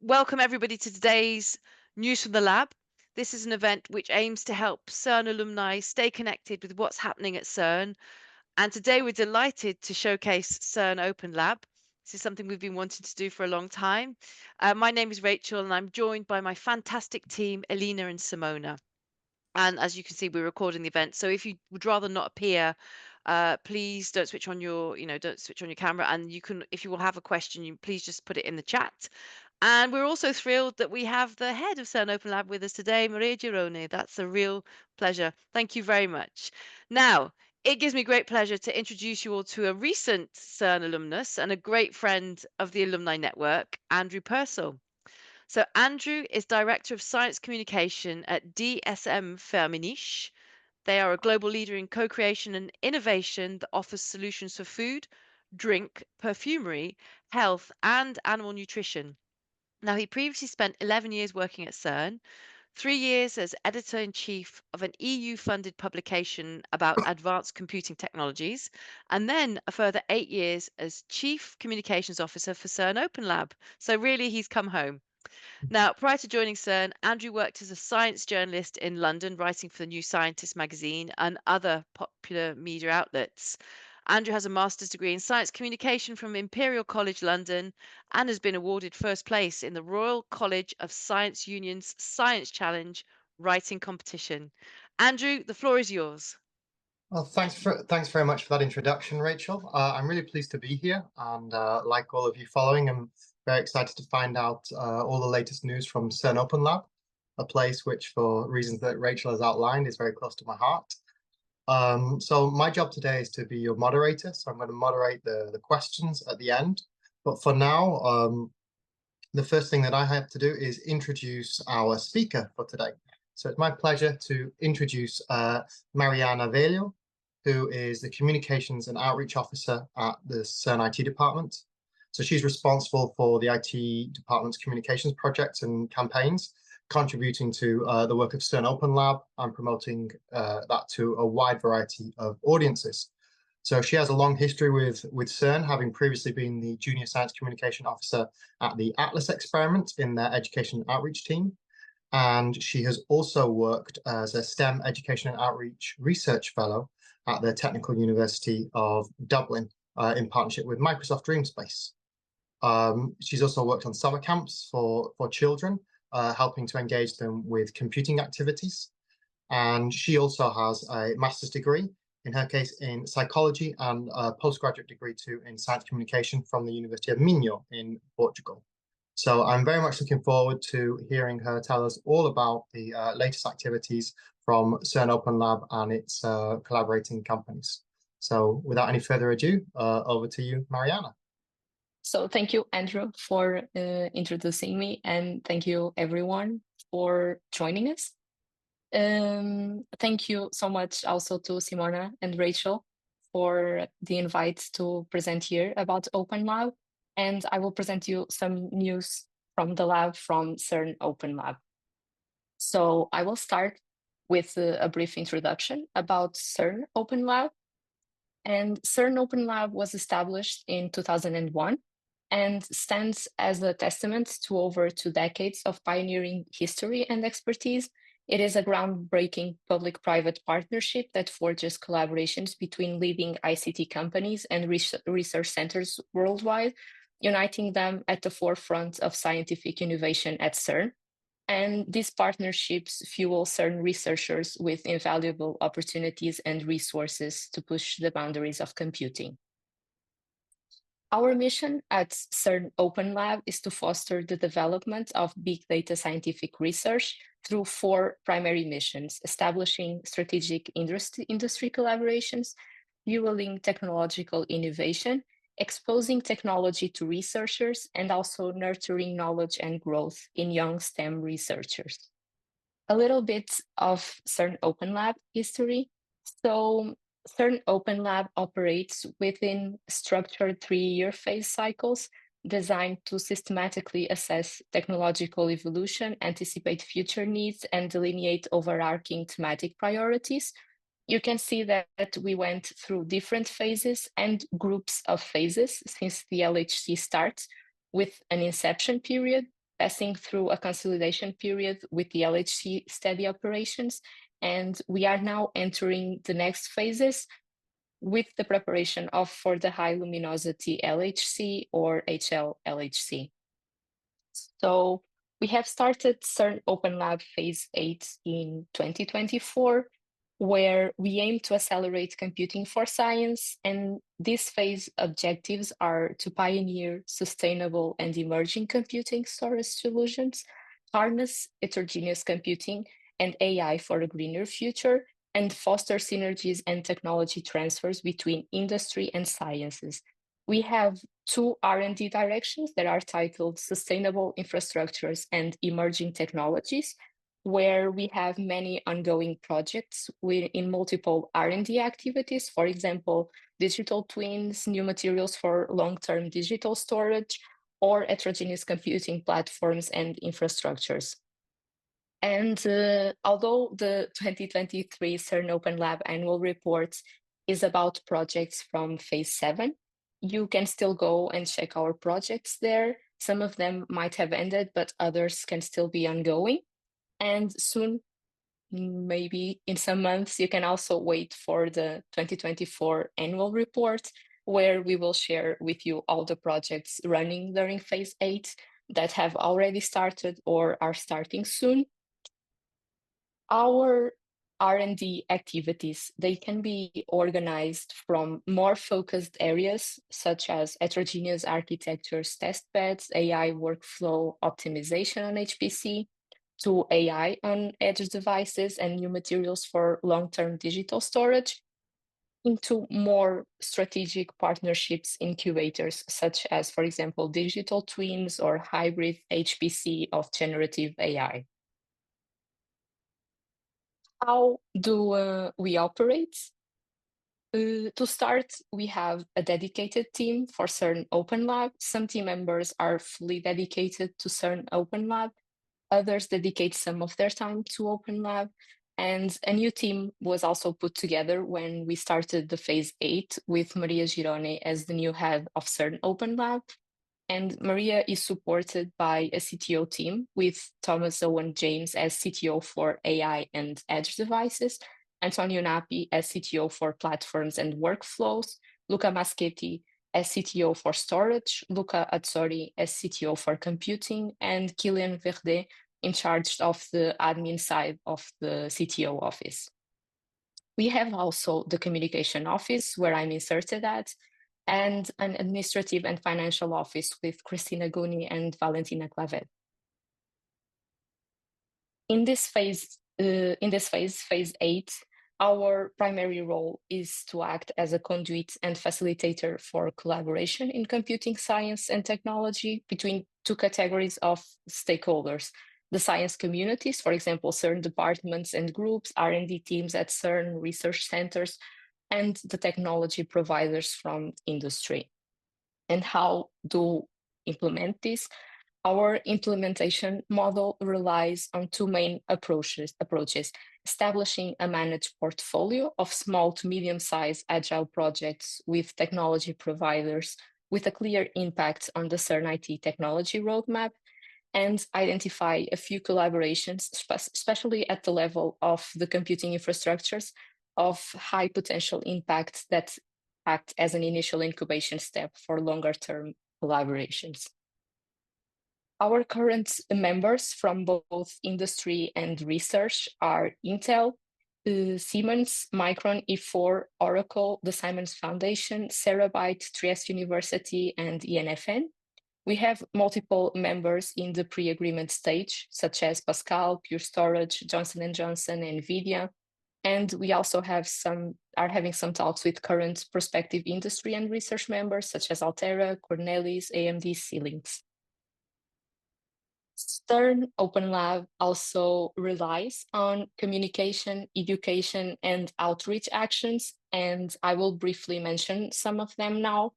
Welcome everybody to today's News from the Lab. This is an event which aims to help CERN alumni stay connected with what's happening at CERN. And today we're delighted to showcase CERN Open Lab. This is something we've been wanting to do for a long time. My name is Rachel and I'm joined by my fantastic team, Elena and Simona. And as you can see, we're recording the event. So if you would rather not appear, please don't switch on your, don't switch on your camera. And you can, if you will have a question, you please just put it in the chat. And we're also thrilled that we have the head of CERN Open Lab with us today, Maria Girone. That's a real pleasure. Thank you very much. Now, it gives me great pleasure to introduce you all to a recent CERN alumnus and a great friend of the alumni network, Andrew Purcell. So Andrew is Director of Science Communication at DSM Firmenich. They are a global leader in co-creation and innovation that offers solutions for food, drink, perfumery, health, and animal nutrition. Now, he previously spent 11 years working at CERN, 3 years as editor-in-chief of an EU-funded publication about advanced computing technologies, and then a further 8 years as chief communications officer for CERN Open Lab. So really, he's come home. Now, prior to joining CERN, Andrew worked as a science journalist in London, writing for the New Scientist magazine and other popular media outlets. Andrew has a master's degree in science communication from Imperial College London and has been awarded first place in the Royal College of Science Union's Science Challenge writing competition. Andrew, the floor is yours. Well, thanks very much for that introduction, Rachel. I'm really pleased to be here, and like all of you following, I'm very excited to find out all the latest news from CERN Open Lab, a place which, for reasons that Rachel has outlined, is very close to my heart. So my job today is to be your moderator, so I'm going to moderate the questions at the end. But for now, the first thing that I have to do is introduce our speaker for today. So it's my pleasure to introduce Mariana Velho, who is the Communications and Outreach Officer at the CERN IT department. So she's responsible for the IT department's communications projects and campaigns, contributing to the work of CERN Open Lab and promoting that to a wide variety of audiences. So she has a long history with CERN, having previously been the Junior Science Communication Officer at the Atlas experiment in their education and outreach team. And she has also worked as a STEM Education and Outreach Research Fellow at the Technical University of Dublin in partnership with Microsoft Dreamspace. She's also worked on summer camps for children, helping to engage them with computing activities. And she also has a master's degree, in her case, in psychology, and a postgraduate degree too in science communication from the University of Minho in Portugal. So I'm very much looking forward to hearing her tell us all about the latest activities from CERN Open Lab and its collaborating companies. So without any further ado, over to you, Mariana. So thank you, Andrew, for introducing me, and thank you, everyone, for joining us. Thank you so much also to Simona and Rachel for the invite to present here about Open Lab. And I will present you some news from the lab from CERN Open Lab. So I will start with a brief introduction about CERN Open Lab. And CERN Open Lab was established in 2001 and stands as a testament to over 2 decades of pioneering history and expertise. It is a groundbreaking public-private partnership that forges collaborations between leading ICT companies and research centers worldwide, uniting them at the forefront of scientific innovation at CERN. And these partnerships fuel CERN researchers with invaluable opportunities and resources to push the boundaries of computing. Our mission at CERN Open Lab is to foster the development of big data scientific research through 4 primary missions: establishing strategic industry collaborations, fueling technological innovation, exposing technology to researchers, and also nurturing knowledge and growth in young STEM researchers. A little bit of CERN Open Lab history. So CERN Open Lab operates within structured 3-year phase cycles designed to systematically assess technological evolution, anticipate future needs, and delineate overarching thematic priorities. You can see that we went through different phases and groups of phases since the LHC starts, with an inception period, passing through a consolidation period with the LHC steady operations, and we are now entering the next phases with the preparation for the high luminosity LHC or HL-LHC. So we have started CERN Open Lab Phase 8 in 2024, where we aim to accelerate computing for science, and this phase objectives are to pioneer sustainable and emerging computing storage solutions, harness heterogeneous computing and AI for a greener future, and foster synergies and technology transfers between industry and sciences. We have two R&D directions that are titled Sustainable Infrastructures and Emerging Technologies, where we have many ongoing projects in multiple R&D activities, for example, digital twins, new materials for long-term digital storage, or heterogeneous computing platforms and infrastructures. And although the 2023 CERN Open Lab annual report is about projects from Phase 7, you can still go and check our projects there. Some of them might have ended, but others can still be ongoing. And soon, maybe in some months, you can also wait for the 2024 annual report, where we will share with you all the projects running during Phase 8 that have already started or are starting soon. Our R&D activities, they can be organized from more focused areas, such as heterogeneous architectures, testbeds, AI workflow optimization on HPC, to AI on edge devices and new materials for long-term digital storage, into more strategic partnerships incubators, such as, for example, digital twins or hybrid HPC of generative AI. How do we operate? To start, we have a dedicated team for CERN Open Lab. Some team members are fully dedicated to CERN Open Lab. Others dedicate some of their time to Open Lab. And a new team was also put together when we started the Phase 8 with Maria Girone as the new head of CERN Open Lab. And Maria is supported by a CTO team with Thomas Owen James as CTO for AI and edge devices, Antonio Napi as CTO for platforms and workflows, Luca Maschetti as CTO for storage, Luca Azzori as CTO for computing, and Kilian Verde in charge of the admin side of the CTO office. We have also the communication office, where I'm inserted at, and an administrative and financial office with Christina Guni and Valentina Clavet. In this phase, Phase 8, our primary role is to act as a conduit and facilitator for collaboration in computing science and technology between two categories of stakeholders: the science communities, for example, CERN departments and groups, R&D teams at CERN, research centers, and the technology providers from industry. And how to implement this? Our implementation model relies on two main approaches: establishing a managed portfolio of small to medium-sized agile projects with technology providers with a clear impact on the CERN IT technology roadmap, and identify a few collaborations, especially at the level of the computing infrastructures, of high potential impact that act as an initial incubation step for longer term collaborations. Our current members from both industry and research are Intel, Siemens, Micron, E4, Oracle, the Simons Foundation, Serabyte, Trieste University, and ENFN. We have multiple members in the pre-agreement stage, such as Pascal, Pure Storage, Johnson & Johnson, NVIDIA. And we also are having some talks with current prospective industry and research members, such as Altera, Cornelis, AMD, Xilinx. CERN Open Lab also relies on communication, education, and outreach actions, and I will briefly mention some of them now.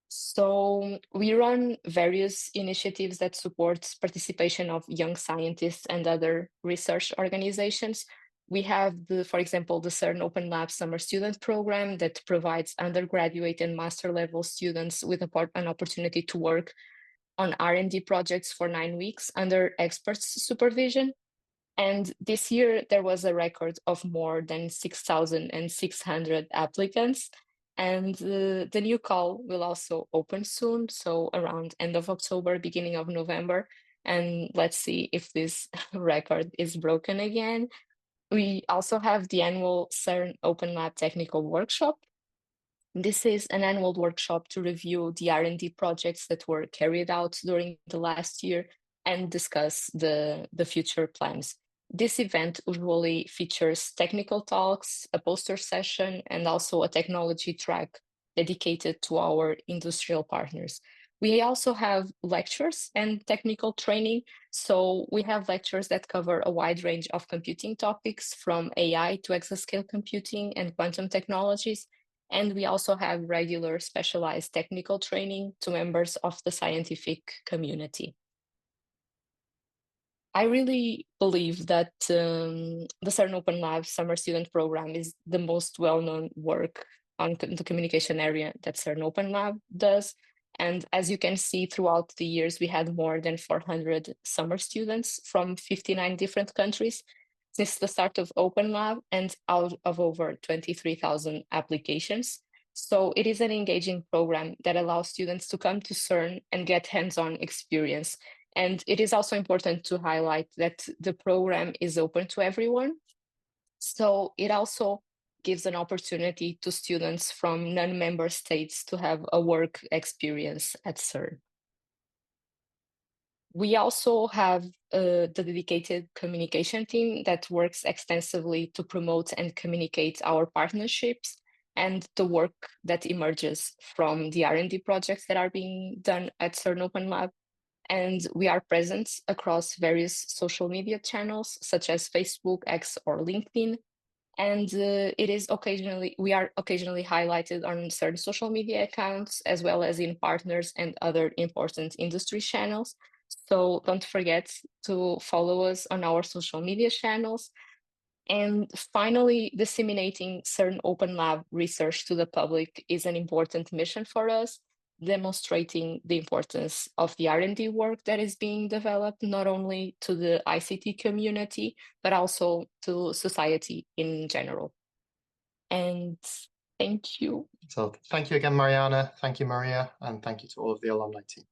So we run various initiatives that support participation of young scientists and other research organizations. We have, for example, the CERN Open Lab Summer Student Program that provides undergraduate and master level students with an opportunity to work on R&D projects for 9 weeks under experts' supervision. And this year, there was a record of more than 6,600 applicants. And the new call will also open soon, so around end of October, beginning of November. And let's see if this record is broken again. We also have the annual CERN Open Lab Technical Workshop. This is an annual workshop to review the R&D projects that were carried out during the last year and discuss the future plans. This event usually features technical talks, a poster session, and also a technology track dedicated to our industrial partners. We also have lectures and technical training. So we have lectures that cover a wide range of computing topics, from AI to exascale computing and quantum technologies. And we also have regular specialized technical training to members of the scientific community. I really believe that the CERN Open Lab Summer Student Program is the most well-known work on the communication area that CERN Open Lab does. And as you can see, throughout the years, we had more than 400 summer students from 59 different countries since the start of Open Lab, and out of over 23,000 applications. So it is an engaging program that allows students to come to CERN and get hands-on experience. And it is also important to highlight that the program is open to everyone. So it also gives an opportunity to students from non-member states to have a work experience at CERN. We also have the dedicated communication team that works extensively to promote and communicate our partnerships and the work that emerges from the R&D projects that are being done at CERN Open Lab. And we are present across various social media channels, such as Facebook, X, or LinkedIn. And we are occasionally highlighted on certain social media accounts, as well as in partners and other important industry channels. So don't forget to follow us on our social media channels. And finally, disseminating CERN Open Lab research to the public is an important mission for us, demonstrating the importance of the R&D work that is being developed, not only to the ICT community, but also to society in general. And thank you. So thank you again, Mariana. Thank you, Maria. And thank you to all of the alumni team.